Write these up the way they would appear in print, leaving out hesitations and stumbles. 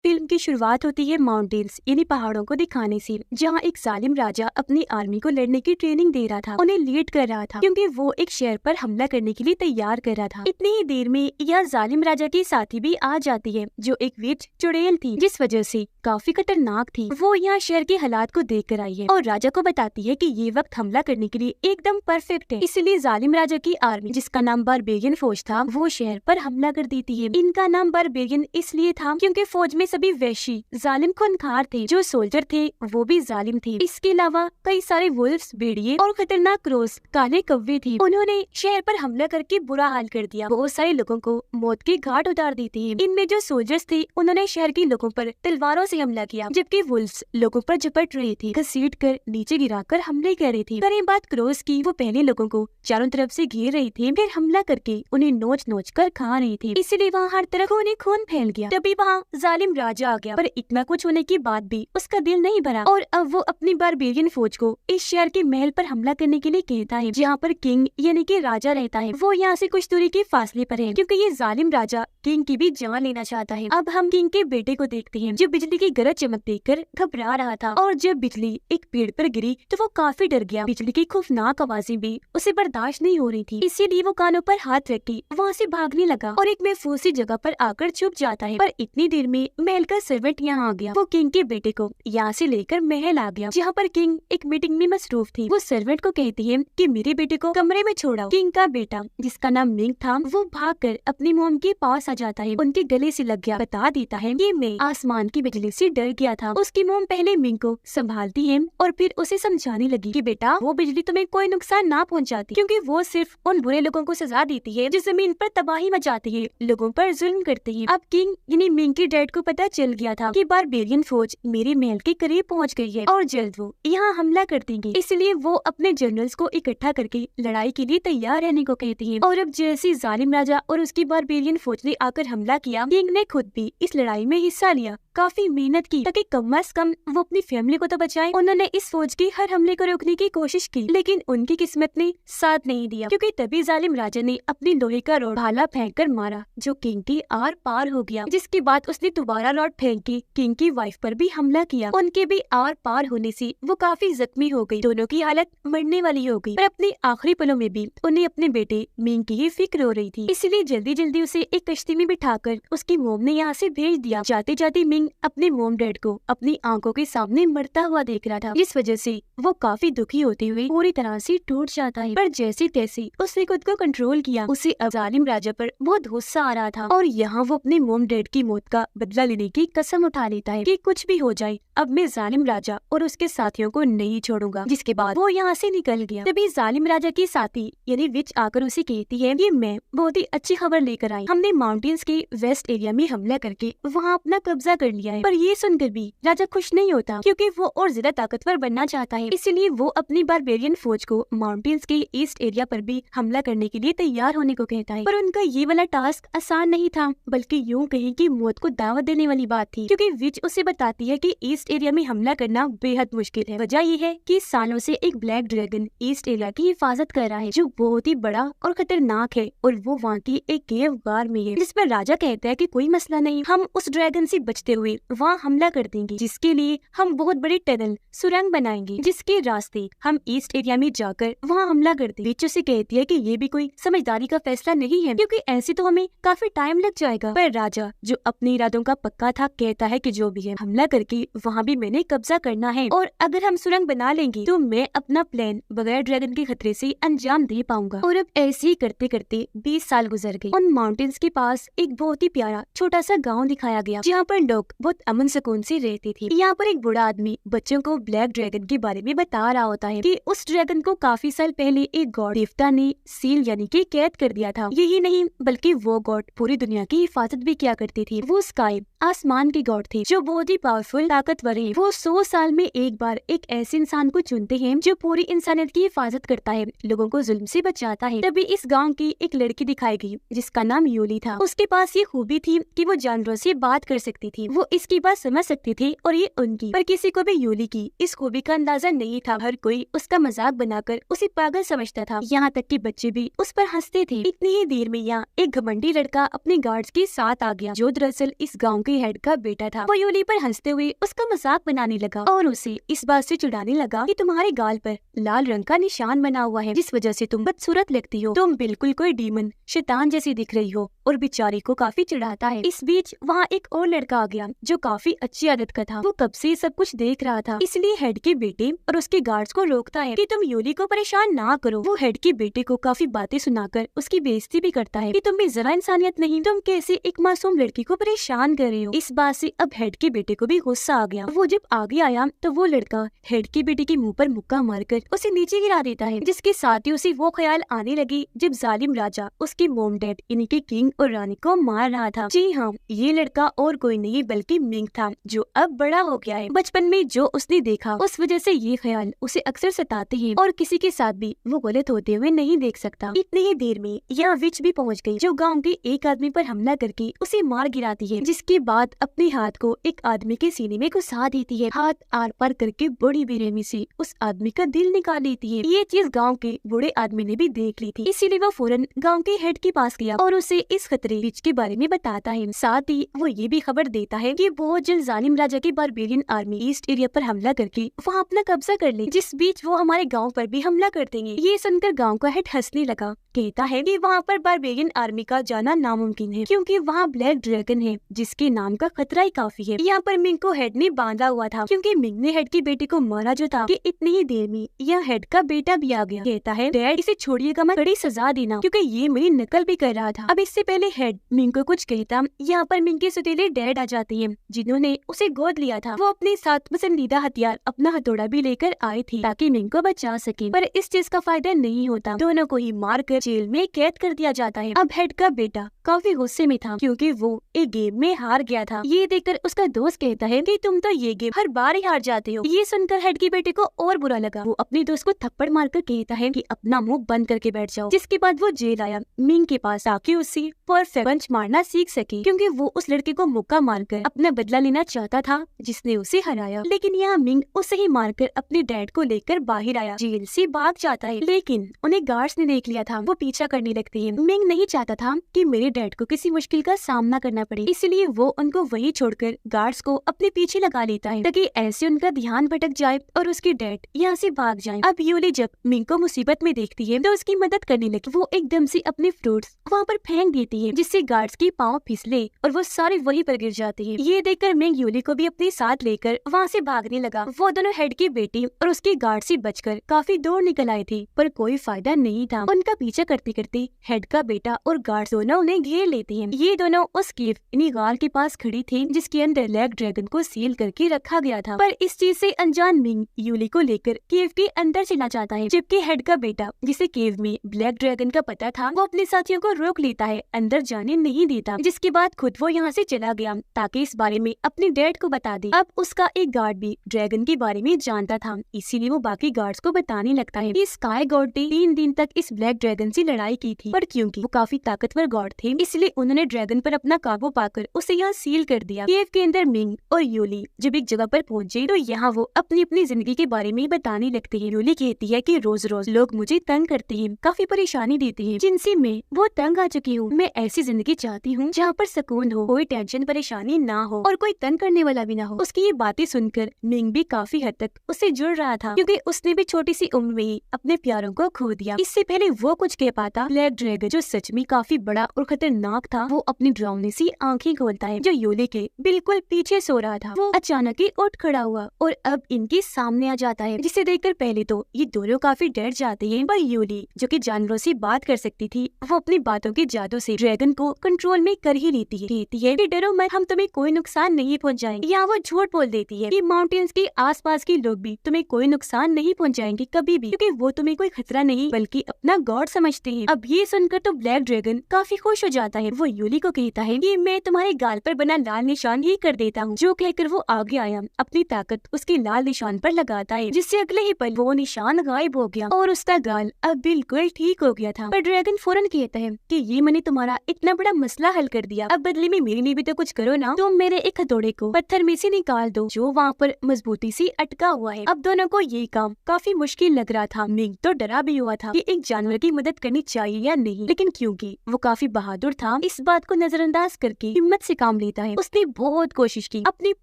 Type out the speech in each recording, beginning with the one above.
Film की शुरुआत होती है माउंटेन्स यानी पहाड़ों को दिखाने से, जहाँ एक जालिम राजा अपनी आर्मी को लड़ने की ट्रेनिंग दे रहा था, उन्हें लीड कर रहा था क्योंकि वो एक शहर पर हमला करने के लिए तैयार कर रहा था। इतनी ही देर में यह जालिम राजा की साथी भी आ जाती है, जो एक वीर चुड़ैल थी, जिस वजह से काफी खतरनाक थी। वो यहाँ शहर के हालात को देख कर आई है और राजा को बताती है कि ये वक्त हमला करने के लिए एकदम परफेक्ट है। इसलिए जालिम राजा की आर्मी, जिसका नाम बारबेरियन फौज था, वो शहर पर हमला कर देती है। इनका नाम बारबेरियन इसलिए था क्योंकि फौज में सभी वैशी जालिम खूंखार थे। जो सोल्जर थे वो भी जालिम थे। इसके अलावा कई सारे वुल्फ्स, भेड़िए और खतरनाक क्रोस, काले कौवे थे। उन्होंने शहर पर हमला करके बुरा हाल कर दिया। बहुत सारे लोगों को मौत के घाट उतार देते हैं। इनमें जो सोल्जर्स थे उन्होंने शहर के लोगों पर तलवारों से हमला किया, जबकि वुल्फ्स लोगों पर झपट रहे थे, घसीट कर नीचे गिराकर हमले कर रहे थे। करें बात क्रोस की, वो पहले लोगों को चारों तरफ से घेर रहे थे, फिर हमला करके उन्हें नोच नोच कर खा रहे थे। इसलिए वहाँ हर तरफ खून फैल गया। तभी वहाँ जालिम राजा आ गया, पर इतना कुछ होने के बाद भी उसका दिल नहीं भरा और अब वो अपनी बारबेरियन फौज को इस शहर के महल पर हमला करने के लिए कहता है, जहाँ पर किंग यानी कि राजा रहता है। वो यहाँ से कुछ दूरी के फासले पर है, क्योंकि ये जालिम राजा किंग की भी जान लेना चाहता है। अब हम किंग के बेटे को देखते हैं, जो बिजली की गरज चमक देखकर घबरा रहा था, और जब बिजली एक पेड़ पर गिरी तो वो काफी डर गया। बिजली की खौफनाक आवाजें भी उसे बर्दाश्त नहीं हो रही थी, इसीलिए वो कानों पर हाथ रख के वहाँ से भागने लगा और एक महफूज सी जगह पर आकर छुप जाता है। पर इतनी देर में महल का सर्वेंट यहाँ आ गया। वो किंग के बेटे को यहाँ से लेकर महल आ गया, जहाँ पर किंग एक मीटिंग में मसरूफ थी। वो सर्वेंट को कहती है कि मेरे बेटे को कमरे में छोड़ाओ। किंग का बेटा, जिसका नाम मिंग था, वो भागकर अपनी मोम के पास आ जाता है, उनके गले से लग गया, बता देता है कि मैं आसमान की बिजली से डर गया था। उसकी मोम पहले मिंग को संभालती है और फिर उसे समझाने लगी कि बेटा, वो बिजली तुम्हें कोई नुकसान ना पहुँचाती, क्योंकि वो सिर्फ उन बुरे लोगों को सजा देती है जो जमीन पर तबाही मचाते हैं, लोगों पर जुल्म करते हैं। अब किंग यानी मिंग के डैड को पता चल गया था कि बारबेरियन फौज मेरे महल के करीब पहुंच गई है और जल्द वो यहाँ हमला कर देंगे। इसलिए वो अपने जनरल्स को इकट्ठा करके लड़ाई के लिए तैयार रहने को कहते हैं। और अब जैसे जालिम राजा और उसकी बारबेरियन फौज ने आकर हमला किया, किंग ने खुद भी इस लड़ाई में हिस्सा लिया, काफी मेहनत की ताकि कम से कम वो अपनी फैमिली को तो बचाए। उन्होंने इस फौज के हर हमले को रोकने की कोशिश की, लेकिन उनकी किस्मत ने साथ नहीं दिया, क्योंकि तभी जालिम राजा ने अपनी लोहे का रॉड भाला फेंक कर मारा, जो किंग के आर पार हो गया। जिसके बाद उसने दोबारा रॉड फेंक के किंग की वाइफ पर भी हमला किया। उनके भी आर पार होने से वो काफी जख्मी हो गई। दोनों की हालत मरने वाली हो गई, पर अपने आखिरी पलों में भी उन्हें अपने बेटे मिंग की ही फिक्र हो रही थी। इसलिए जल्दी जल्दी उसे एक कश्ती में बिठाकर उसकी मोम ने यहाँ से भेज दिया। जाते जाते मिंग अपने मोम डैड को अपनी आंखों के सामने मरता हुआ देख रहा था, जिस वजह से वो काफी दुखी होते हुए पूरी तरह से टूट जाता है। पर जैसे तैसे उसने खुद को कंट्रोल किया। उसे अब जालिम राजा पर बहुत गुस्सा आ रहा था और यहाँ वो अपने मोम डैड की मौत का बदला लेने की कसम उठा लेता है कि कुछ भी हो जाए, अब मैं जालिम राजा और उसके साथियों को नहीं छोड़ूंगा। जिसके बाद वो यहाँ से निकल गया। तभी जालिम राजा की साथी यानी विच आकर उसे कहती है कि मैं बहुत ही अच्छी खबर लेकर आई, हमने माउंटेन्स के वेस्ट एरिया में हमला करके वहाँ अपना कब्जा कर लिया है। पर ये सुनकर भी राजा खुश नहीं होता, क्योंकि वो और ज्यादा ताकतवर बनना चाहता है। इसीलिए वो अपनी बारबेरियन फौज को माउंटेन्स के ईस्ट एरिया पर भी हमला करने के लिए तैयार होने को कहता है। पर उनका ये वाला टास्क आसान नहीं था, बल्कि यूँ कहें कि मौत को दावत देने वाली बात थी, क्योंकि विच उसे बताती है कि ईस्ट एरिया में हमला करना बेहद मुश्किल है। वजह ये है कि सालों से एक ब्लैक ड्रैगन ईस्ट एरिया की हिफाजत कर रहा है, जो बहुत ही बड़ा और खतरनाक है, और वो वहाँ की एक केव गार में है। जिस पर राजा कहता है कि कोई मसला नहीं, हम उस ड्रैगन से बचते हुए वहाँ हमला कर देंगे, जिसके लिए हम बहुत बड़ी टनल सुरंग बनाएंगे, जिसके रास्ते हम ईस्ट एरिया में जाकर वहाँ हमला कर देंगे। विच उसे कहती है कि ये भी कोई समझदारी का फैसला नहीं है, क्योंकि ऐसे तो हमें काफी टाइम लग जाएगा। पर राजा, जो अपने इरादों का पक्का था, कहता है कि जो भी है, हमला करके वहाँ भी मैंने कब्जा करना है, और अगर हम सुरंग बना लेंगे तो मैं अपना प्लान बगैर ड्रैगन के खतरे से अंजाम दे पाऊंगा। और अब ऐसे ही करते करते 20 साल गुजर गए। उन माउंटेन्स के पास एक बहुत ही प्यारा छोटा सा गाँव दिखाया गया, जहाँ पर लोग बहुत अमन सुकून से रहते थे। यहाँ पर एक बूढ़ा आदमी बच्चों को ब्लैक ड्रैगन के बारे में बता रहा होता है कि उस ड्रैगन को काफी साल पहले एक गॉड देवता ने सील यानी कि कैद कर दिया था। यही नहीं, बल्कि वो गॉड पूरी दुनिया की हिफाजत भी किया करती थी। वो स्काई आसमान के गॉड थे, जो बहुत ही पावरफुल ताकतवर है। वो 100 साल में एक बार एक ऐसे इंसान को चुनते हैं जो पूरी इंसानियत की हिफाजत करता है, लोगों को जुल्म से बचाता है। तभी इस गांव की एक लड़की दिखाई गई, जिसका नाम यूली था। उसके पास ये खूबी थी कि वो जानवरों से बात कर सकती थी, वो इसकी बात समझ सकती थी और ये उनकी। पर किसी को भी यूली की इस खूबी का अंदाजा नहीं था। हर कोई उसका मजाक बनाकर उसे पागल समझता था, यहाँ तक कि बच्चे भी उस पर हंसते थे। इतनी ही देर में यहाँ एक घमंडी लड़का अपने गार्ड्स के साथ आ गया, जो दरअसल इस गाँव के हेड का बेटा था। वो यूली पर हंसते हुए उसका मजाक बनाने लगा और उसे इस बात से चिढ़ाने लगा कि तुम्हारे गाल पर लाल रंग का निशान बना हुआ है, जिस वजह से तुम बदसूरत लगती हो। तुम बिल्कुल कोई डीमन शैतान जैसी दिख रही हो, और बेचारी को काफी चिढ़ाता है। इस बीच वहाँ एक और लड़का आ गया जो काफी अच्छी आदत का था। वो कब से सब कुछ देख रहा था, इसलिए हेड के बेटे और उसके गार्ड्स को रोकता है कि तुम यूली को परेशान ना करो। वो हेड के बेटे को काफी बातें सुनाकर उसकी बेइज्जती भी करता है कि तुम में जरा इंसानियत नहीं, तुम कैसे एक मासूम लड़की को परेशान कर रहे हो। इस बात से अब हेड के बेटे को भी गुस्सा आ गया। वो जब आगे आया तो वो लड़का हेड के बेटे के मुंह पर मुक्का मारकर उसे नीचे गिरा देता है, जिसके साथ ही उसे वो ख्याल आने लगी जब जालिम राजा उसके मोम डैड यानी कि किंग और रानी को मार रहा था। जी हाँ, ये लड़का और कोई नहीं बल्कि मिंग था, जो अब बड़ा हो गया है। बचपन में जो उसने देखा उस वजह से ये ख्याल उसे अक्सर सताते हैं और किसी के साथ भी वो गलत होते हुए नहीं देख सकता। इतनी ही देर में यहाँ विच भी पहुँच गई, जो गाँव के एक आदमी पर हमला करके उसे मार गिराती है, जिसके बाद अपने हाथ को एक आदमी के सीने में घुसा देती है। हाथ आर पार करके बड़ी बेरहमी से उस आदमी का दिल निकाल लेती है। ये चीज गाँव के बूढ़े आदमी ने भी देख ली थी, इसीलिए वो फौरन गाँव के हेड के पास गया और उसे इस खतरे विच के बारे में बताता है। साथ ही वो ये भी खबर देता है कि बहुत जल्द जालिम राजा की बारबेरियन आर्मी ईस्ट एरिया पर हमला करके वहाँ अपना कब्जा कर ले, जिस बीच वो हमारे गांव पर भी हमला कर देंगे। ये सुनकर गांव का हेड हंसने लगा, कहता है कि वहाँ पर बारबेरियन आर्मी का जाना नामुमकिन है, क्योंकि वहाँ ब्लैक ड्रैगन है, जिसके नाम का खतरा ही काफी है। यहाँ पर मिंग को हेड ने बांधा हुआ था, क्योंकि मिंग ने हेड के बेटे को मारा जो था कि इतनी ही देर में यह हेड का बेटा भी आ गया। कहता है, डैड इसे छोड़िएगा, मत, कड़ी सजा देना, क्योंकि ये मेरी नकल भी कर रहा था। अब इससे पहले हेड मिंग को कुछ कहता, यहाँ पर मिंग के सौतेले डैड आ जाते हैं, जिन्होंने उसे गोद लिया था। वो अपने साथ पसंदीदा हथियार अपना हथौड़ा भी लेकर आए थे ताकि मिंग को बचा सके, पर इस चीज का फायदा नहीं होता। दोनों को ही मारकर जेल में कैद कर दिया जाता है। अब हेड का बेटा काफी गुस्से में था, क्योंकि वो एक गेम में हार गया था। ये देखकर उसका दोस्त कहता है कि तुम तो ये गेम हर बार ही हार जाते हो। ये सुनकर हेड के बेटे को और बुरा लगा। वो अपने दोस्त को थप्पड़ मारकर कहता है कि अपना मुंह बंद करके बैठ जाओ। जिसके बाद वो जेल आया मिंग के पास, ताकि उसे परफेक्ट पंच मारना सीख सके, क्योंकि वो उस लड़के को मुक्का मारकर अपना बदला लेना चाहता था जिसने उसे हराया। लेकिन यहाँ मिंग उसे ही मारकर अपने डैड को लेकर बाहर आया, जेल से भाग जाता है। लेकिन उन्हें गार्ड्स ने देख लिया था, वो पीछा करने लगते हैं। मिंग नहीं चाहता था कि मेरे डैड को किसी मुश्किल का सामना करना पड़े, इसलिए वो उनको वहीं छोड़कर गार्ड्स को अपने पीछे लगा लेता है, ताकि ऐसे उनका ध्यान भटक जाए और उसके डैड यहाँ से भाग जाए। अब यूली जब मिंग को मुसीबत में देखती है तो उसकी मदद करने लगी। वो एकदम से अपने फ्रूट्स वहाँ पर फेंक देती है, जिससे गार्ड्स की पाँव फिसले और वो सारे वहीं पर गिर जाते हैं। ये देखकर मिंग यूली को भी अपने साथ लेकर वहाँ से भागने लगा। वो दोनों हेड की बेटी और उसके गार्ड से बचकर काफी दूर निकल आए थे, पर कोई फायदा नहीं था। उनका पीछा करते करते हेड का बेटा और गार्ड दोनों उन्हें घेर लेते हैं। ये दोनों उस केव यानी गार के पास खड़ी थी, जिसके अंदर ब्लैक ड्रैगन को सील करके रखा गया था। पर इस चीज से अनजान मिंग यूली को लेकर केव के अंदर चला जाता है, जबकि हेड का बेटा, जिसे केव में ब्लैक ड्रैगन का पता था, वो अपने साथियों को रोक लेता है, अंदर जाने नहीं देता। जिसके बाद खुद वो यहाँ से चला गया ताकि इस बारे में अपने डैड को बता दे। अब उसका एक गार्ड भी ड्रैगन के बारे में जानता था, इसीलिए वो बाकी गार्ड्स को बताने लगता है कि स्काई गॉड ने 3 दिन तक इस ब्लैक ड्रैगन से लड़ाई की थी, पर क्योंकि वो काफी ताकतवर गॉड थे, इसलिए उन्होंने ड्रैगन पर अपना काबू पाकर उसे यहाँ सील कर दिया। केव के अंदर मिंग और यूली जब एक जगह पर पहुंचे तो यहाँ वो अपनी अपनी जिंदगी के बारे में बताने लगते हैं। यूली कहती है कि रोज रोज लोग मुझे तंग करते हैं, काफी परेशानी देते हैं, जिनसे मैं वो तंग आ चुकी हूँ। मैं ऐसी जिंदगी चाहती हूँ जहाँ पर सुकून हो, कोई टेंशन परेशानी ना हो और कोई तंग करने वाला भी ना हो। उसकी ये बातें सुनकर मिंग भी काफी हद तक उससे जुड़ रहा था, क्योंकि उसने भी छोटी सी उम्र में ही अपने प्यारों को खो दिया। इससे पहले वो कुछ कह पाता, ब्लैक ड्रैगन जो सच में काफी बड़ा और खतरनाक था, वो अपनी डरावनी सी आंखें खोलता है, जो यूली के बिल्कुल पीछे सो रहा था। वो अचानक ही उठ खड़ा हुआ और अब इनके सामने आ जाता है, जिसे देखकर पहले तो ये दोनों काफी डर जाते हैं, पर यूली जो कि जानवरों से बात कर सकती थी, वो अपनी बातों के जादू से ड्रैगन को कंट्रोल में कर ही लेती है। कहती है कि डरो मत, हम तुम्हें कोई नुकसान नहीं पहुंचाएंगे। या वो झूठ बोल देती है कि माउंटेन्स के आसपास के लोग भी तुम्हें कोई नुकसान नहीं पहुंचाएंगे कभी भी, क्योंकि वो तुम्हें कोई खतरा नहीं बल्कि अपना गॉड समझते हैं। अब ये सुनकर तो ब्लैक ड्रैगन काफी खुश हो जाता है। वो यूली को कहता है कि मैं तुम्हारे गाल पर बना लाल निशान ही कर देता हूँ। जो कहकर वो आगे आया, अपनी ताकत उसके लाल निशान पर लगाता है, जिससे अगले ही पल वो निशान गायब हो गया और उसका गाल अब बिल्कुल ठीक हो गया था। पर ड्रैगन फौरन कहता है कि ये मैंने तुम्हारा इतना बड़ा मसला हल कर दिया, अब बदले में मेरे लिए भी तो कुछ करो ना। तुम मेरे एक हथौड़े को पत्थर में से निकाल दो जो वहाँ पर मजबूती से अटका हुआ है। अब दोनों को ये काम काफी मुश्किल लग रहा था। मिंग तो डरा भी हुआ था कि एक जानवर की मदद करनी चाहिए या नहीं, लेकिन क्योंकि वो काफी बहादुर था, इस बात को नजरअंदाज करके हिम्मत से काम लेता है। उसने बहुत कोशिश की, अपनी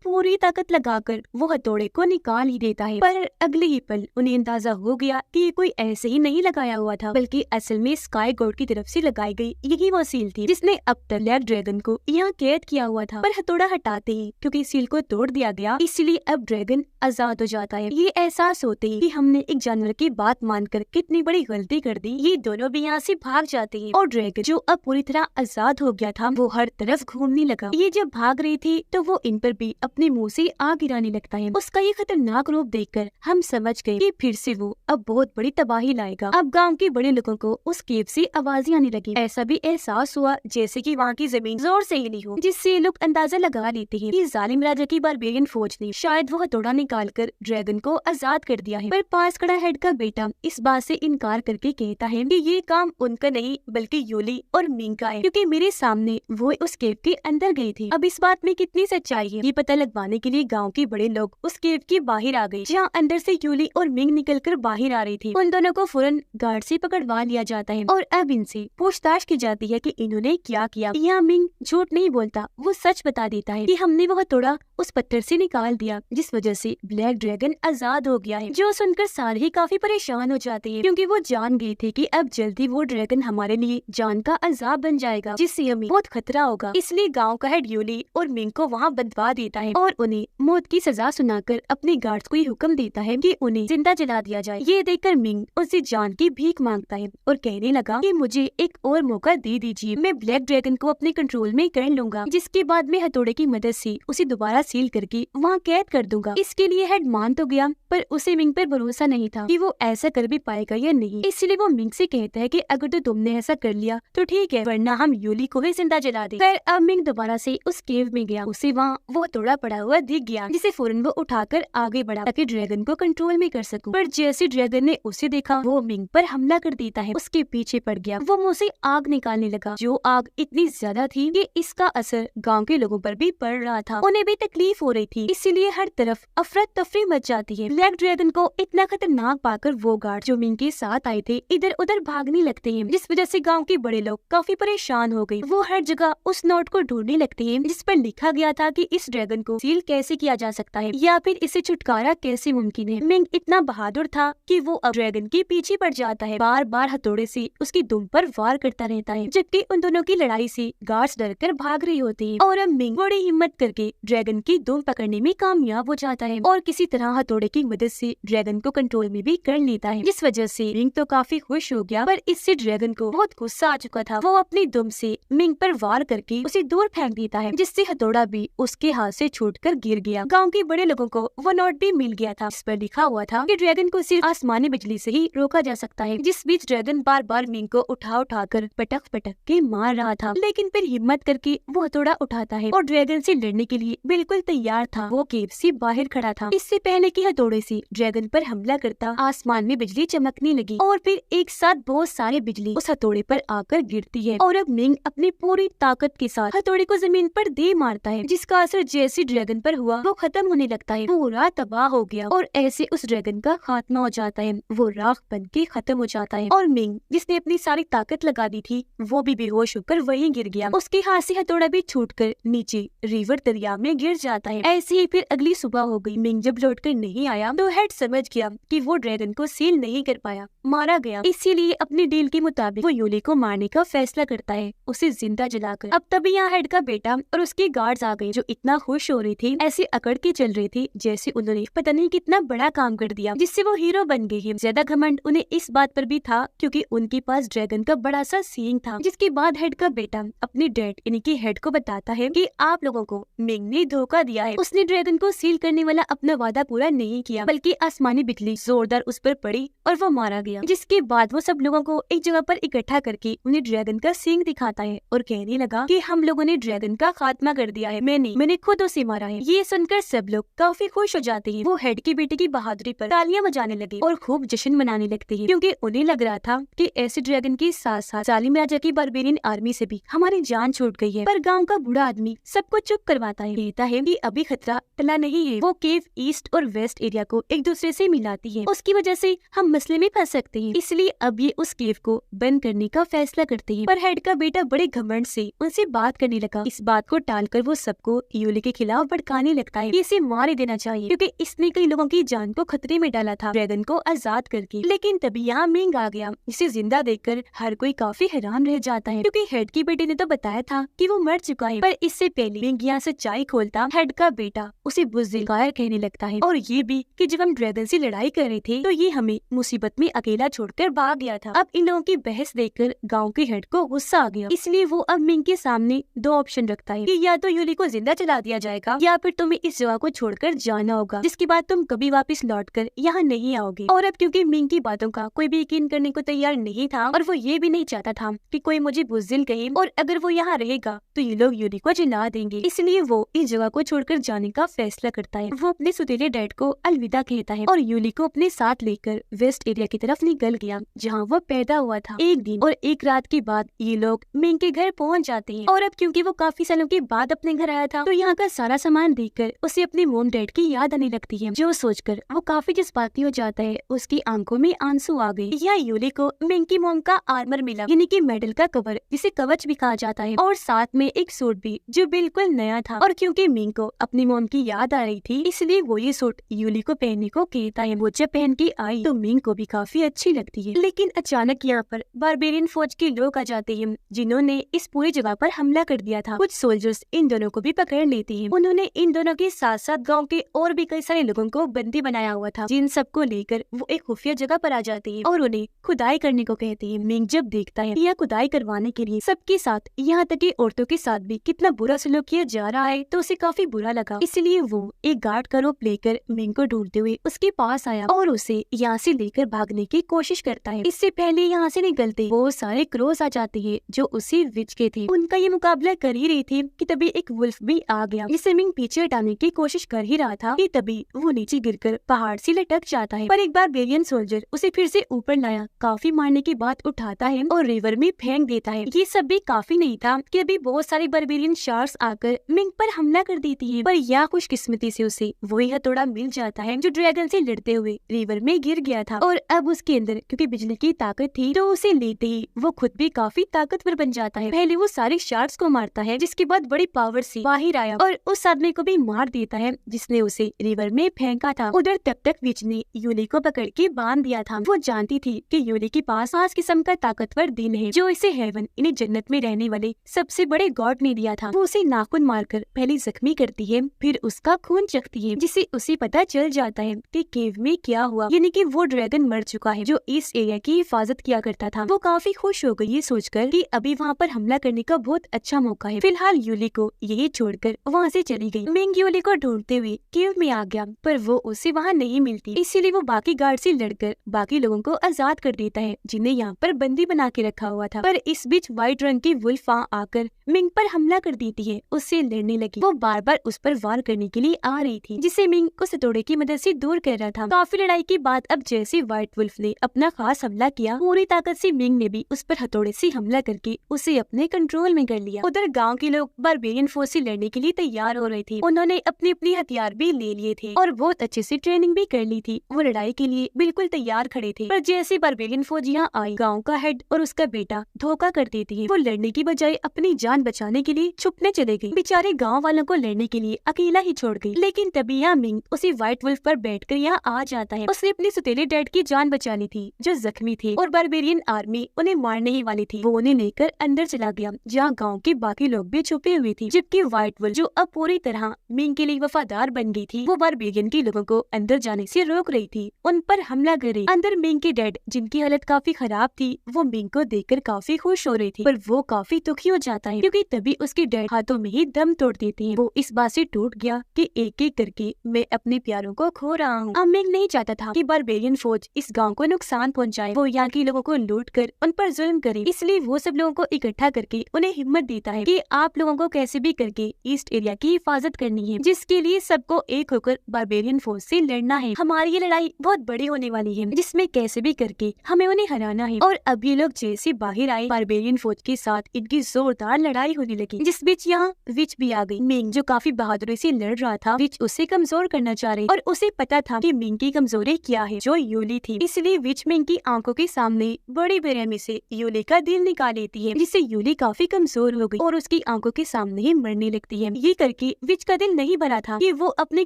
पूरी ताकत लगाकर वो हथौड़े को निकाल ही देता है, पर अगले ही पल उन्हें अंदाजा हो गया कि ये कोई ऐसे ही नहीं लगाया हुआ था, बल्कि असल में स्काई गॉड की तरफ से लगाई गई यही वो सील थी जिसने अब तक ब्लैक ड्रैगन को यहाँ कैद किया हुआ था। पर हथौड़ा हटाते ही क्योंकि सील को तोड़ दिया गया, इसलिए अब ड्रैगन आजाद हो जाता है। ये एहसास होते ही कि हमने एक जानवर की बात मानकर कितनी बड़ी गलती कर दी, ये दोनों भी यहाँ से भाग जाते हैं और ड्रैगन जो अब पूरी तरह आजाद हो गया था वो हर तरफ घूमने लगा। ये जब भाग रही थी तो वो इन पर भी अपने मुंह से आग गिराने लगता है। उसका ये खतरनाक रूप देखकर हम समझ गए कि फिर से वो अब बहुत बड़ी तबाही लाएगा। अब गांव के बड़े लोगों को उस केव से आवाजें आने लगी। ऐसा भी एहसास हुआ जैसे कि वहाँ की जमीन जोर से हिली हो, जिससे लोग अंदाजा लगा लेते हैं कि जालिम राजा की बारबेरियन फौज ने शायद वो हथौड़ा निकाल कर ड्रैगन को आजाद कर दिया है। पर पास खड़ा हेड का बेटा इस बात से इनकार करके कहता है कि ये काम उनका नहीं बल्कि यूली और मिंग का है, क्योंकि मेरे सामने वो उस केव के अंदर गई थी। अब इस बात में कितनी सच्चाई है ये पता लगवाने के लिए गाँव के बड़े लोग उस केव के बाहर आ गए, जहाँ अंदर से यूली और मिंग निकल कर बाहर आ रही थी। उन दोनों को फौरन गार्ड से पकड़वा लिया जाता है और अब इनसे पूछताछ की जाती है कि इन्होंने क्या किया। यहाँ मिंग झूठ नहीं बोलता, वो सच बता देता है कि हमने वो हथौड़ा उस पत्थर से निकाल दिया जिस वजह से ब्लैक ड्रैगन आजाद हो गया है। जो सुनकर सारे ही काफी परेशान हो जाते हैं, क्योंकि वो जान गए थे कि अब जल्दी वो ड्रैगन हमारे लिए जान का अजाब बन जाएगा, जिससे हमें बहुत खतरा होगा। इसलिए गाँव का हेड यूली और मिंग को वहाँ बंधवा देता है और उन्हें मौत की सजा सुनाकर अपने गार्ड्स को ये हुक्म देता है कि उन्हें जिंदा जला दिया जाए। ये देखकर मिंग उससे जान की भीख मांगता है और कहने लगा कि मुझे एक और मौका दे दीजिए, मैं ब्लैक ड्रैगन को अपने कंट्रोल में कर लूंगा, जिसके बाद मैं हथौड़े की मदद से उसे दोबारा सील करके वहाँ कैद कर दूंगा। इसके लिए हेड मान तो गया, पर उसे मिंग पर भरोसा नहीं था कि वो ऐसा कर भी पाएगा या नहीं। इसलिए वो मिंग से कहता है कि अगर तो तुमने ऐसा कर लिया तो ठीक है, वरना हम यूली को ही जिंदा जला दे। फिर अब मिंग दोबारा से उस केव में गया, उसे वहाँ वो हथौड़ा पड़ा हुआ दिख गया, जिसे फौरन वो उठाकर आगे बढ़ा ताकि ड्रैगन को कंट्रोल में कर सकूं। पर जैसे ड्रैगन ने उसे देखा वो मिंग पर हमला कर देता है, उसके पीछे पड़ गया। वो मुंह से आग निकालने लगा, जो आग इतनी ज्यादा थी कि इसका असर गांव के लोगों पर भी पड़ रहा था। उन्हें भी तकलीफ हो रही थी, इसीलिए हर तरफ अफरा तफरी मच जाती है। ब्लैक ड्रैगन को इतना खतरनाक पाकर वो गार्ड जो मिंग के साथ आए थे इधर उधर भागने लगते हैं, जिस वजह से गांव के बड़े लोग काफी परेशान हो गए। वो हर जगह उस नोट को ढूंढने लगते हैं जिस पर लिखा गया था कि इस ड्रैगन को सील कैसे किया जा सकता है या फिर इसे छुटकारा कैसे मुमकिन है। मिंग इतना बहादुर था कि वो अब ड्रैगन के पीछे पड़ जाता है, बार बार हथौड़े से उसकी दुम पर वार करता रहता है, जबकि उन दोनों की लड़ाई से गार्ड्स डरकर भाग रही होती हैं। और अब मिंग बड़ी हिम्मत करके ड्रैगन की दुम पकड़ने में कामयाब हो जाता है और किसी तरह हथौड़े की मदद से ड्रैगन को कंट्रोल में भी कर लेता है, जिस वजह से मिंग तो काफी खुश हो गया। पर इससे ड्रैगन को बहुत गुस्सा आ चुका था। वो अपनी दुम से मिंग पर वार करके उसे दूर फेंक देता है, जिससे हथौड़ा भी उसके हाथ से छूटकर गिर गया। गाँव के बड़े लोगों को वो नोट भी मिल गया था, जिस पर लिखा हुआ था कि ड्रैगन को सिर्फ आसमानी बिजली से ही रोका जा सकता है। जिस बीच ड्रैगन बार बार मिंग को उठा कर पटक पटक के मार रहा था, लेकिन फिर हिम्मत करके वो हथौड़ा उठाता है और ड्रैगन से लड़ने के लिए बिल्कुल तैयार था। वो केव से बाहर खड़ा था। इससे पहले कि हथौड़े से ड्रैगन पर हमला करता, आसमान में बिजली चमकने लगी और फिर एक साथ बहुत सारी बिजली उस हथौड़े पर आकर गिरती है। और अब मिंग अपनी पूरी ताकत के साथ हथौड़े को जमीन पर दे मारता है, जिसका असर जैसे ड्रैगन पर हुआ वो खत्म होने लगता है, पूरा तबाह हो गया और ऐसे उस ड्रैगन का खात्मा हो जाता है। वो राख बन के खत्म हो जाता है और मिंग जिसने अपनी सारी ताकत लगा दी थी वो भी बेहोश होकर वहीं गिर गया। उसके हाथ से हथौड़ा भी छूटकर नीचे रिवर दरिया में गिर जाता है। ऐसे ही फिर अगली सुबह हो गई। मिंग जब लौटकर नहीं आया तो हेड समझ गया कि वो ड्रैगन को सील नहीं कर पाया, मारा गया। इसीलिए अपनी डील के मुताबिक वो यूली को मारने का फैसला करता है, उसे जिंदा जलाकर। अब तभी यहाँ हेड का बेटा और उसके गार्ड्स आ गए, जो इतना खुश हो रही थी, ऐसे अकड़ के चल रहे थे जैसे उन्होंने पता नहीं कितना बड़ा काम कर दिया, जिससे वो हीरो बन गए हैं। ज्यादा घमंड उन्हें इस बात पर भी था क्योंकि उनके पास ड्रैगन का बड़ा सा सींग था। जिसके बाद हेड का बेटा अपने डैड यानी कि हेड को बताता है कि आप लोगों को मिंग ने धोखा दिया है। उसने ड्रैगन को सील करने वाला अपना वादा पूरा नहीं किया, बल्कि आसमानी बिजली जोरदार उस पर पड़ी और वो मारा गया। जिसके बाद वो सब लोगों को एक जगह पर इकट्ठा करके उन्हें ड्रैगन का सींग दिखाता है और कहने लगा कि हम लोगों ने ड्रैगन का खात्मा कर दिया है, मैंने खुद उसे मारा है। ये सुनकर सब लोग काफी खुश हो जाते हैं। वो हेड के बेटे की बहादुरी पर तालियां बजाने लगे और खूब जश्न मनाने लगते हैं, क्योंकि उन्हें लग रहा था कि ऐसे ड्रैगन के साथ साथ जालिम राजा की बारबेरियन आर्मी से भी हमारी जान छूट गई है। पर गांव का बूढ़ा आदमी सबको चुप करवाता है, कहता है कि अभी खतरा टला नहीं है। वो केव ईस्ट और वेस्ट एरिया को एक दूसरे से मिलाती है। उसकी वजह से हम मसले में फंस सकते हैं, इसलिए अब ये उस केव को बंद करने का फैसला करते हैं। पर हेड का बेटा बड़े घमंड से उनसे बात करने लगा। इस बात को टालकर वो सबको यूली के खिलाफ भड़काने लगता है कि इसे मार ही देना चाहिए क्योंकि इसने कई लोगों की जान को खतरे में डाला था ड्रैगन को आजाद करके। लेकिन तभी यहाँ मिंग आ गया। इसे जिंदा देखकर हर कोई काफी हैरान रह जाता है क्योंकि हेड की बेटे ने तो बताया था कि वो मर चुका है। पर इससे पहले मिंग यहाँ सच्चाई खोलता हेड का बेटा उसे बुज़दिल कायर कहने लगता है और ये भी कि जब हम ड्रैगन से लड़ाई कर रहे थे तो ये हमें मुसीबत में अकेला छोड़कर भाग गया था। अब इन लोगों की बहस देखकर गांव के हेड को गुस्सा आ गया, इसलिए वो अब मिंग के सामने दो ऑप्शन रखता है कि या तो यूली को जिंदा चला दिया जाएगा या फिर तुम्हें इस जगह को छोड़कर जाना होगा, जिसके बाद तुम कभी वापस लौटकर यहाँ नहीं आओगे। और अब क्योंकि मिंग की बातों का कोई भी यकीन करने को तैयार नहीं था और वो ये भी नहीं चाहता था कि कोई मुझे बुज़दिल कहे और अगर वो यहाँ रहेगा तो ये लोग यूली को जला देंगे, इसलिए वो इस जगह को छोड़कर जाने का फैसला करता है। वो अपने सुतीले डैड को अलविदा कहता है और यूली को अपने साथ लेकर वेस्ट एरिया की तरफ निकल गया जहाँ वो पैदा हुआ था। एक दिन और एक रात के बाद ये लोग मिंग के घर पहुँच जाते हैं और अब क्योंकि वो काफी सालों के बाद अपने घर आया था तो यहाँ का सारा सामान देखकर उसे अपने मोम डैड की याद आने लगती है, जो सोचकर वो काफी जज्बाती हो जाता है। उसकी आंखों में आंसू आ गए। यहाँ यूली को मिंग की मोम का आर्मर मिला, यानी कि मेडल का कवर जिसे कवच भी कहा जाता है, और साथ में एक सूट भी जो बिल्कुल नया था। और क्योंकि मिंग को अपनी मोम की याद आ रही थी इसलिए वो ये सूट यूली को पहनने को कहता है। वो जब पहन के आई तो मिंग को भी काफी अच्छी लगती है। लेकिन अचानक यहाँ पर बारबेरियन फौज के लोग आ जाते हैं जिन्होंने इस पूरी जगह पर हमला कर दिया था। कुछ सोल्जर्स इन दोनों को भी पकड़ लेते हैं। उन्होंने इन दोनों के साथ साथ गाँव के और भी कई सारे लोगों को बंदी बनाया हुआ था, जिन सबको लेकर वो एक खुफिया जगह पर आ जाते हैं और उन्हें खुदाई करने को कहते हैं। मिंग जब देखता है यह खुदाई करवाने के लिए सबके साथ यहाँ तक कि औरतों के साथ भी कितना बुरा सलूक किया जा रहा है तो उसे काफी बुरा लगा, इसलिए वो एक गार्ड का रूप लेकर मिंग को ढूंढते हुए उसके पास आया और उसे यहाँ से लेकर भागने की कोशिश करता है। इससे पहले यहाँ से निकलते वो सारे क्रोस आ जाते हैं जो उसी विच के थे। उनका ये मुकाबला कर ही रही थी कि तभी एक वुल्फ भी आ गया, जिसे मिंग पीछे हटाने की कोशिश कर ही रहा था कि तभी वो नीचे गिरकर पहाड़ से लटक जाता है। पर एक बार बेरियन सोल्जर उसे फिर से ऊपर लाया, काफी मारने के बाद उठाता है और रिवर में फेंक देता है। ये सब भी काफी नहीं था कि अभी बहुत सारे बारबेरियन शार्क्स आकर मिंग पर हमला कर देती है। पर यह खुशकिस्मती से उसे वही हथौड़ा मिल जाता है जो ड्रैगन से लड़ते हुए रिवर में गिर गया था और अब उसके अंदर क्योंकि बिजली की ताकत थी तो उसे लेते ही वो खुद भी काफी ताकतवर बन जाता है। पहले वो सारे शार्क्स को मारता है जिसके बाद बड़ी पावर से बाहर आया और उस आदमी को भी मार देता है जिसने उसे रिवर में फेंका था। उधर तब तक विच ने यूली को पकड़ के बांध दिया था। वो जानती थी कि यूली के पास खास किस्म का ताकतवर दिन है जो इसे हेवन इन्हें जन्नत में रहने वाले सबसे बड़े गॉड ने दिया था। वो उसे नाखून मारकर पहले जख्मी करती है, फिर उसका खून चखती है जिससे उसे पता चल जाता है कि केव में क्या हुआ, यानी कि वो ड्रैगन मर चुका है जो इस एरिया की हिफाजत किया करता था। वो काफी खुश हो गई ये सोचकर कि अभी वहाँ पर हमला करने का बहुत अच्छा मौका है। फिलहाल यूली को यही छोड़कर वहाँ से चली गई। मिंग यूली को ढूंढते हुए केव में आ गया पर वो उसे वहाँ नहीं मिलती, इसीलिए वो बाकी गार्ड से लड़कर बाकी लोगों को आजाद कर देता है जिन्हें यहाँ पर बंदी बना के रखा हुआ था। पर इस बीच व्हाइट रंग की वुल्फ आकर मिंग पर हमला कर देती है, उससे लड़ने लगी। वो बार बार उस पर वार करने के लिए आ रही थी जिसे मिंग उस हथौड़े की मदद से दूर कर रहा था। काफी लड़ाई के बाद अब जैसे व्हाइट वुल्फ ने अपना खास हमला किया, पूरी ताकत से मिंग ने भी उस पर हथौड़े से हमला करके उसे अपने कंट्रोल में कर लिया। उधर गाँव के लोग बारबेरियन फोर्स से लड़ने के लिए तैयार हो रहे थे। उन्होंने अपने अपने हथियार भी ले लिए थे और बहुत अच्छे से ट्रेनिंग भी कर ली थी। वो लड़ाई के लिए बिल्कुल तैयार खड़े थे। पर जैसे बारबेरियन फौज यहाँ आई, गाँव का हेड और उसका बेटा धोखा कर देती है। वो लड़ने की बजाय अपनी जान बचाने के लिए छुपने चले गए। बेचारे गाँव वालों को लड़ने के लिए अकेला ही छोड़ गई। लेकिन तभी यहाँ मिंग उसी व्हाइट वुल्फ पर बैठकर यहाँ आ जाता है। उसने अपने सुतेले डैड की जान बचानी थी जो जख्मी थे और बारबेरियन आर्मी उन्हें मारने ही वाली थी। वो उन्हें लेकर अंदर चला गया जहाँ गाँव के बाकी लोग भी छुपे हुए थे, जबकि व्हाइट वुल्फ जो अब पूरी तरह मिंग के लिए वफादार बन गई थी, वो बारबेरियन के लोगों को अंदर जाने से रोक रही थी, उन पर हमला कर रही। अंदर मिंग के डैड जिनकी हालत काफी खराब थी, वो मिंग को देखकर काफी खुश हो रही थी, पर वो काफी दुखी हो जाता है क्योंकि तभी उसके डैड हाथों में ही दम तोड़ देते हैं। वो इस बात से टूट गया कि एक एक करके मैं अपने प्यारों को खो रहा हूँ। अब मिंग नहीं चाहता था कि बारबेरियन फौज इस गाँव को नुकसान पहुँचाए, वो यहाँ के लोगों को लूट कर उन पर जुल्म करे। इसलिए वो सब लोगों को इकट्ठा करके उन्हें हिम्मत देता है कि आप लोगों को कैसे भी करके ईस्ट एरिया की हिफाजत करनी है, जिसके लिए सबको एक होकर बारबेरियन फौज से लड़ना है। हमारी ये लड़ाई बहुत बड़ी होने वाली है जिसमें कैसे भी करके हमें उन्हें हराना है। और अब ये लोग जैसे बाहर आए, बारबेरियन फौज के साथ इनकी जोरदार लड़ाई होने लगी, जिस बीच यहाँ विच भी आ गई। मिंग जो काफी बहादुरी से लड़ रहा था, विच उसे कमजोर करना चाह रही और उसे पता था कि मिंग की कमजोरी क्या है, जो यूली थी। इसलिए विच मिंग की आंखों के सामने बड़ी बेरहमी से यूली का दिल निकाल लेती है, जिससे यूली काफी कमजोर हो गई और उसकी आंखों के सामने ही मरने लगती है। ये करके विच का दिल नहीं भरा था कि वो अपने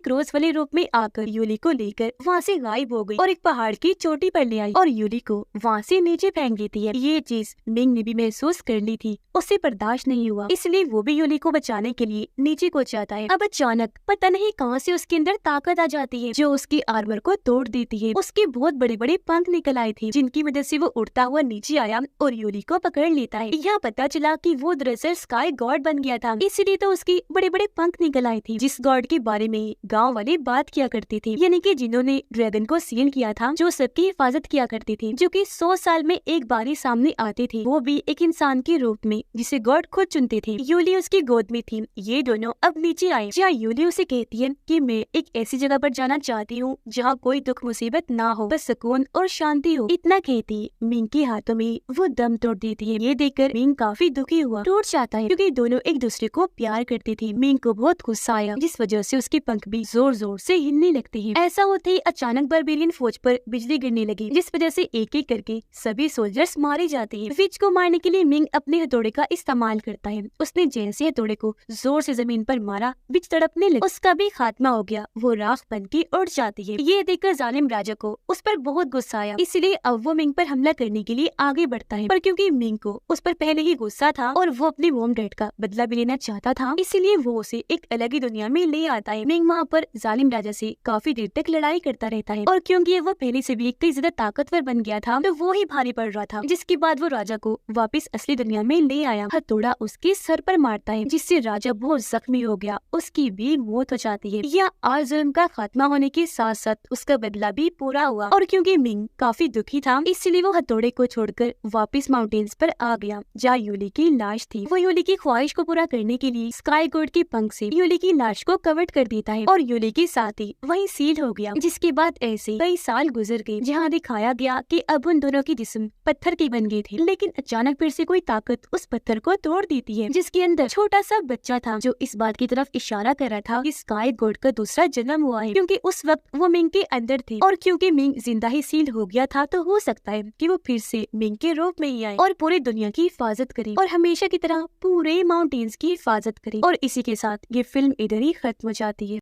क्रोस वाले रूप में आकर यूली को लेकर वहाँ से गायब हो गई और एक पहाड़ की चोटी पर ले आई और यूली को वहाँ से नीचे फेंक देती है। ये चीज मिंग ने भी महसूस कर ली थी, उससे बर्दाश्त नहीं हुआ, इसलिए वो भी यूली को बचाने के लिए नीचे को जाता है। अब अचानक पता नहीं कहाँ से उसके अंदर ताकत आ जाती है, जो उसकी आर्मर को तोड़ देती है। उसके बहुत बड़े बड़े पंख निकल आए थे, जिनकी वजह से वो उड़ता हुआ नीचे आया और यूली को पकड़ लेता है। यहाँ पता चला कि वो दरअसल स्काई गॉड बन गया था, इसीलिए तो उसकी बड़े बड़े पंख निकल आए थे, जिस गॉड के बारे में गाँव वाले बात किया करते थे, यानी कि जिन्होंने ड्रैगन को सील किया था, जो सबकी हिफाजत किया करते थे, जो कि 100 साल में एक बार ही सामने आते थे, वो भी एक इंसान के रूप में, जिसे गॉड खुद चुनते थे। यूली उसकी गोद में थी। ये दोनों अब नीचे आए, जहाँ यूली उसे कहती है कि मैं एक ऐसी जगह पर जाना चाहती हूँ जहाँ कोई दुख मुसीबत ना हो, बस सुकून और शांति हो। इतना कहती मिंग के हाथों में वो दम तोड़ देती है। ये देखकर मिंग काफी दुखी हुआ, टूट जाता है, क्योंकि दोनों एक दूसरे को प्यार करते थे। मिंग को बहुत गुस्सा आया, जिस वजह से उसके पंख भी जोर जोर से हिलने लगते हैं। ऐसा होते ही अचानक बारबेरियन फौज पर बिजली गिरने लगी, जिस वजह से एक एक करके सभी सोल्जर्स मारे जाते हैं। विच को मारने के लिए मिंग अपने हथौड़े का इस्तेमाल करता है। उसने जैसे हथौड़े को जोर से जमीन पर मारा, विच तड़पने लगा, उसका भी खात्मा हो गया, वो राख बन के उड़ जाती है। ये देखकर जालिम राजा को उस पर बहुत गुस्सा आया, इसलिए अब वो मिंग पर हमला करने के लिए आगे बढ़ता है। पर क्योंकि मिंग को उस पर पहले ही गुस्सा था और वो अपने मॉम डैड का बदला भी लेना चाहता था, इसलिए वो उसे एक अलग ही दुनिया में ले आता है। मिंग वहाँ पर जालिम राजा से काफी देर तक लड़ाई करता रहता है और क्योंकि वो पहले से भी कई ज्यादा ताकतवर बन गया था, तो वो ही भारी पड़ रहा था, जिसके बाद वो राजा को वापस असली दुनिया में ले आया। हथौड़ा उसके सर पर मारता है, जिससे राजा बहुत जख्मी हो गया, उसकी भी मौत हो जाती है। यह आज जुल्म का खात्मा होने के साथ साथ उसका बदला भी पूरा हुआ और क्योंकि मिंग काफी दुखी था, इसलिए वो हथौड़े को छोड़कर वापस माउंटेन्स पर आ गया, जहाँ यूली की लाश थी। वो यूली की ख्वाहिश को पूरा करने के लिए स्काई गॉड के पंख से यूली की लाश को कवर कर देता है और यूली के साथ ही वही सील हो गया। जिसके बाद ऐसे कई साल गुजर गए, जहाँ दिखाया गया कि अब उन दोनों की जिस्म पत्थर के बन गए थे, लेकिन अचानक फिर से कोई ताकत उस पत्थर को तोड़ देती है, जिसके अंदर छोटा सा बच्चा था, जो इस बात की तरफ इशारा कर रहा था कि स्काई गॉड का दूसरा जन्म हुआ है, क्योंकि उस वक्त वो मिंग के अंदर थे और क्योंकि मिंग जिंदा ही सील हो गया था, तो हो सकता है कि वो फिर से मिंग के रूप में ही आए और पूरी दुनिया की हिफाजत करे और हमेशा की तरह पूरे माउंटेन्स की हिफाजत करे। और इसी के साथ ये फिल्म इधर ही खत्म हो जाती है।